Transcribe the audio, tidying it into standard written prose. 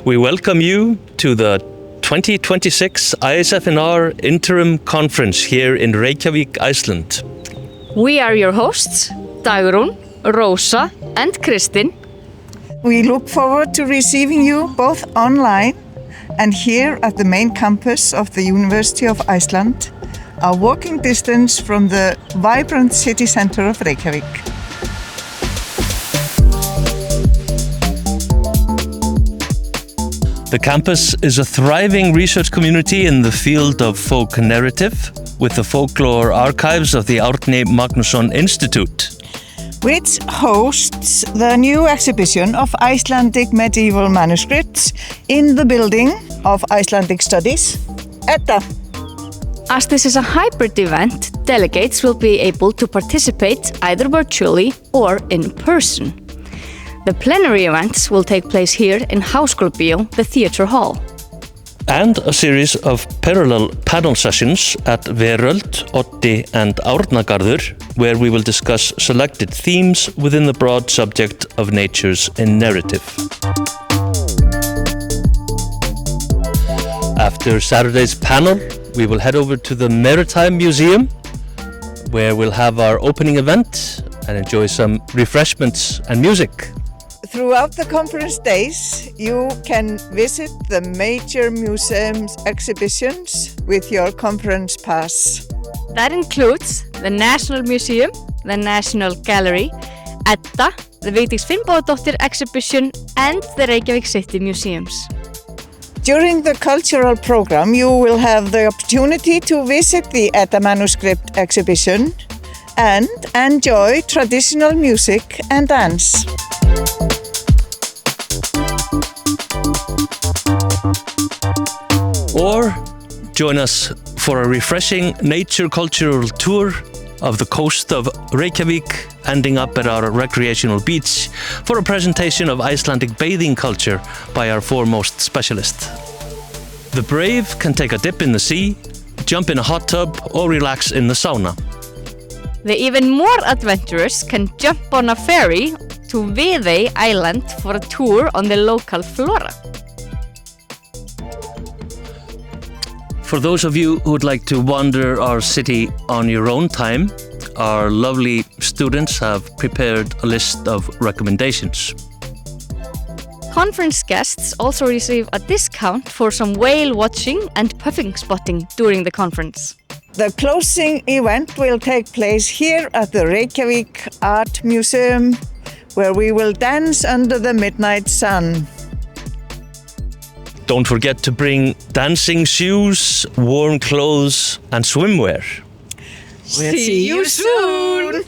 We welcome you to the 2026 ISFNR Interim Conference here in Reykjavík, Iceland. We are your hosts, Dagrún, Rósa and Kristin. We look forward to receiving you both online and here at the main campus of the University of Iceland, a walking distance from the vibrant city centre of Reykjavík. The campus is a thriving research community in the field of folk narrative with the folklore archives of the Árni Magnússon Institute, which hosts the new exhibition of Icelandic medieval manuscripts in the building of Icelandic Studies, Edda. As this is a hybrid event, delegates will be able to participate either virtually or in person. The plenary events will take place here in Háskólabíó, the theatre hall. And a series of parallel panel sessions at Veröld, Oddi and Árnagarður, where we will discuss selected themes within the broad subject of nature's narrative. After Saturday's panel, we will head over to the Maritime Museum, where we'll have our opening event and enjoy some refreshments and music. Throughout the conference days, you can visit the major museums exhibitions with your conference pass. That includes the National Museum, the National Gallery, Edda, the Vigdís Finnbogadóttir exhibition and the Reykjavík City Museums. During the cultural program, you will have the opportunity to visit the Edda manuscript exhibition and enjoy traditional music and dance. Or join us for a refreshing nature cultural tour of the coast of Reykjavík, ending up at our recreational beach for a presentation of Icelandic bathing culture by our foremost specialist. The brave can take a dip in the sea, jump in a hot tub or relax in the sauna. The even more adventurous can jump on a ferry to Viðey Island for a tour on the local flora. For those of you who would like to wander our city on your own time, our lovely students have prepared a list of recommendations. Conference guests also receive a discount for some whale watching and puffin spotting during the conference. The closing event will take place here at the Reykjavík Art Museum, where we will dance under the midnight sun. Don't forget to bring dancing shoes, warm clothes and swimwear. We'll see you soon!